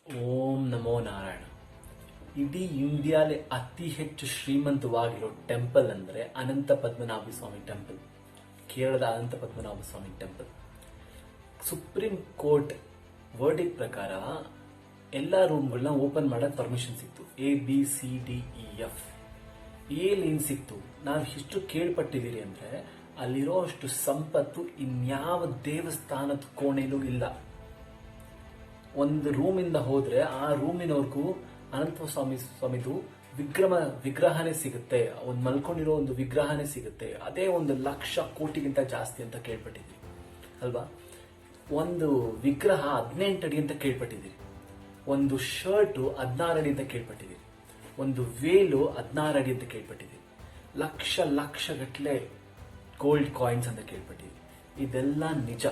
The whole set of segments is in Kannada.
ಓಂ ನಮೋ ನಾರಾಯಣ. ಇಡೀ ಇಂಡಿಯಾಲೆ ಅತಿ ಹೆಚ್ಚು ಶ್ರೀಮಂತವಾಗಿರೋ ಟೆಂಪಲ್ ಅಂದ್ರೆ ಅನಂತ ಪದ್ಮನಾಭ ಸ್ವಾಮಿ ಟೆಂಪಲ್, ಕೇರಳದ ಅನಂತ ಪದ್ಮನಾಭ ಸ್ವಾಮಿ ಟೆಂಪಲ್. ಸುಪ್ರೀಂ ಕೋರ್ಟ್ ವರ್ಡಿಕ್ ಪ್ರಕಾರ ಎಲ್ಲಾ ರೂಮ್ಗಳನ್ನ ಓಪನ್ ಮಾಡಕ್ ಪರ್ಮಿಷನ್ ಸಿಕ್ತು. ABCDEF. ಏನ್ ಸಿಕ್ತು? ನಾವು ಇಷ್ಟು ಕೇಳ್ಪಟ್ಟಿದ್ದೀರಿ ಅಂದ್ರೆ ಅಲ್ಲಿರೋ ಅಷ್ಟು ಸಂಪತ್ತು ಇನ್ಯಾವ ದೇವಸ್ಥಾನದ ಕೋಣೆಲೂ ಇಲ್ಲ. ಒಂದು ರೂಮಿಂದ ಹೋದ್ರೆ ಆ ರೂಮಿನವರೆಗೂ ಅನಂತ ಸ್ವಾಮಿದು ವಿಗ್ರಹನೇ ಸಿಗುತ್ತೆ. ಒಂದು ಮಲ್ಕೊಂಡಿರೋ ಒಂದು ವಿಗ್ರಹನೇ ಸಿಗುತ್ತೆ. ಅದೇ 1,00,000 ಕೋಟಿಗಿಂತ ಜಾಸ್ತಿ ಅಂತ ಕೇಳ್ಪಟ್ಟಿದ್ರಿ ಅಲ್ವಾ? ಒಂದು ವಿಗ್ರಹ 18 ಅಡಿ ಅಂತ ಕೇಳ್ಪಟ್ಟಿದ್ದೀರಿ. ಒಂದು ಶರ್ಟ್ 16 ಅಡಿ ಅಂತ ಕೇಳ್ಪಟ್ಟಿದ್ದೀರಿ. ಒಂದು ವೇಲು 16 ಅಡಿ ಅಂತ ಕೇಳ್ಪಟ್ಟಿದ್ದೀರಿ. ಲಕ್ಷ ಗಟ್ಟಲೆ ಗೋಲ್ಡ್ ಕಾಯಿನ್ಸ್ ಅಂತ ಕೇಳ್ಪಟ್ಟಿದ್ದೀರಿ. ಇದೆಲ್ಲ ನಿಜ.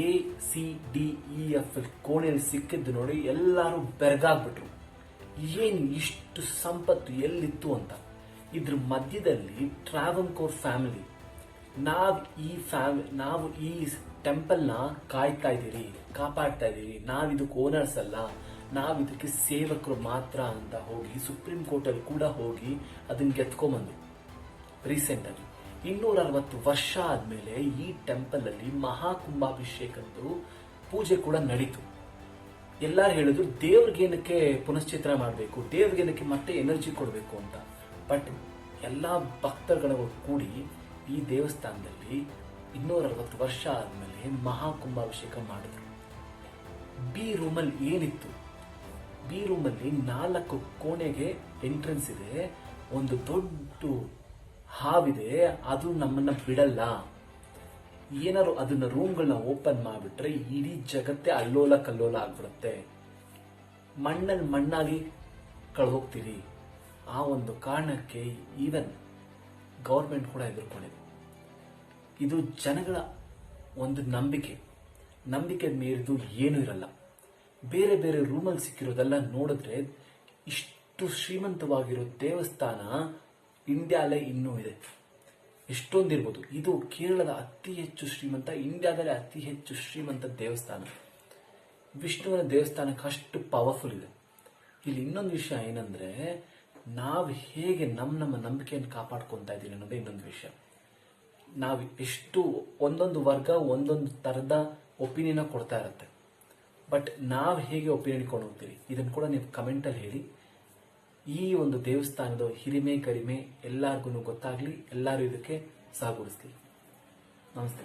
ACDEF ಕೋಣೆಯಲ್ಲಿ ಸಿಕ್ಕಿದ್ದು ನೋಡಿ ಎಲ್ಲರೂ ಬೆರಗಾಗ್ಬಿಟ್ರು. ಏನು ಇಷ್ಟು ಸಂಪತ್ತು ಎಲ್ಲಿತ್ತು ಅಂತ. ಇದ್ರ ಮಧ್ಯದಲ್ಲಿ ಟ್ರಾವಂಕೋರ್ ಫ್ಯಾಮಿಲಿ, ನಾವು ಈ ಟೆಂಪಲ್ ನ ಕಾಯ್ತಾ ಇದ್ದೀರಿ, ಕಾಪಾಡ್ತಾ ಇದ್ದೀರಿ, ನಾವಿದಕ್ಕೆ ಓನರ್ಸ್ ಅಲ್ಲ, ನಾವಿದಕ್ಕೆ ಸೇವಕರು ಮಾತ್ರ ಅಂತ ಹೋಗಿ ಸುಪ್ರೀಂ ಕೋರ್ಟ್ ಅಲ್ಲಿ ಕೂಡ ಹೋಗಿ ಅದನ್ನ ಗೆತ್ಕೊಂಡ್ಬಂದ್ರು. ರೀಸೆಂಟ್ ಆಗಿ 260 ವರ್ಷ ಆದ್ಮೇಲೆ ಈ ಟೆಂಪಲ್ ಅಲ್ಲಿ ಮಹಾಕುಂಭಾಭಿಷೇಕದ್ದು ಪೂಜೆ ಕೂಡ ನಡೀತು. ಎಲ್ಲಾರು ಹೇಳಿದ್ರು ದೇವ್ರಿಗೇನಕ್ಕೆ ಪುನಶ್ಚಿತ್ರ ಮಾಡಬೇಕು, ದೇವ್ರಿಗೇನಕ್ಕೆ ಮತ್ತೆ ಎನರ್ಜಿ ಕೊಡಬೇಕು ಅಂತ. ಬಟ್ ಎಲ್ಲಾ ಭಕ್ತರುಗಳು ಕೂಡಿ ಈ ದೇವಸ್ಥಾನದಲ್ಲಿ 260 ವರ್ಷ ಆದ್ಮೇಲೆ ಮಹಾಕುಂಭಾಭಿಷೇಕ ಮಾಡಿದ್ರು. ಬಿ ರೂಮಲ್ಲಿ ಏನಿತ್ತು? ಬಿ ರೂಮಲ್ಲಿ 4 ಕೋಣೆಗೆ ಎಂಟ್ರೆನ್ಸ್ ಇದೆ. ಒಂದು ದೊಡ್ಡ ಹಾವಿದೆ, ಅದು ನಮ್ಮನ್ನ ಬಿಡಲ್ಲ. ಏನಾರು ಅದನ್ನ ರೂಮ್ಗಳನ್ನ ಓಪನ್ ಮಾಡಿಬಿಟ್ರೆ ಇಡೀ ಜಗತ್ತೇ ಅಲ್ಲೋಲ ಕಲ್ಲೋಲ ಆಗ್ಬಿಡುತ್ತೆ. ಮಣ್ಣಲ್ಲಿ ಮಣ್ಣಾಗಿ ಕಳ್ದೋಗ್ತೀರಿ. ಆ ಒಂದು ಕಾರಣಕ್ಕೆ ಈವನ್ ಗೌರ್ಮೆಂಟ್ ಕೂಡ ಎದುರ್ಕೊಂಡಿದೆ. ಇದು ಜನಗಳ ಒಂದು ನಂಬಿಕೆ ಮೀರಿದು ಏನೂ ಇರಲ್ಲ. ಬೇರೆ ಬೇರೆ ರೂಮಲ್ಲಿ ಸಿಕ್ಕಿರೋದೆಲ್ಲ ನೋಡಿದ್ರೆ ಇಷ್ಟು ಶ್ರೀಮಂತವಾಗಿರೋ ದೇವಸ್ಥಾನ ಇಂಡಿಯಾಲೇ ಇನ್ನೂ ಇದೆ. ಎಷ್ಟೊಂದಿರ್ಬೋದು. ಇದು ಕೇರಳದ ಅತಿ ಹೆಚ್ಚು ಶ್ರೀಮಂತ, ಇಂಡಿಯಾದಲ್ಲೇ ಅತಿ ಹೆಚ್ಚು ಶ್ರೀಮಂತ ದೇವಸ್ಥಾನ. ವಿಷ್ಣುವಿನ ದೇವಸ್ಥಾನಕ್ಕೆ ಅಷ್ಟು ಪವರ್ಫುಲ್ ಇದೆ. ಇಲ್ಲಿ ಇನ್ನೊಂದು ವಿಷಯ ಏನಂದ್ರೆ, ನಾವು ಹೇಗೆ ನಮ್ಮ ನಂಬಿಕೆಯನ್ನು ಕಾಪಾಡ್ಕೊತಾ ಇದ್ದೀವಿ ಅನ್ನೋದೇ ಇನ್ನೊಂದು ವಿಷಯ. ನಾವು ಎಷ್ಟು ಒಂದೊಂದು ವರ್ಗ ಒಂದೊಂದು ತರದ ಒಪಿನಿಯನ್ ಕೊಡ್ತಾ ಇರುತ್ತೆ. ಬಟ್ ನಾವು ಹೇಗೆ ಒಪಿನಿಯನ್ ಕೊಂಡು ಹೋಗ್ತೀವಿ ಇದನ್ನು ಕೂಡ ನೀವು ಕಮೆಂಟಲ್ಲಿ ಹೇಳಿ. ಈ ಒಂದು ದೇವಸ್ಥಾನದ ಹಿರಿಮೆ ಗರಿಮೆ ಎಲ್ಲರಿಗೂ ಗೊತ್ತಾಗ್ಲಿ, ಎಲ್ಲರೂ ಇದಕ್ಕೆ ಸಹಗೂಡಿಸ್ಲಿ. ನಮಸ್ತೆ.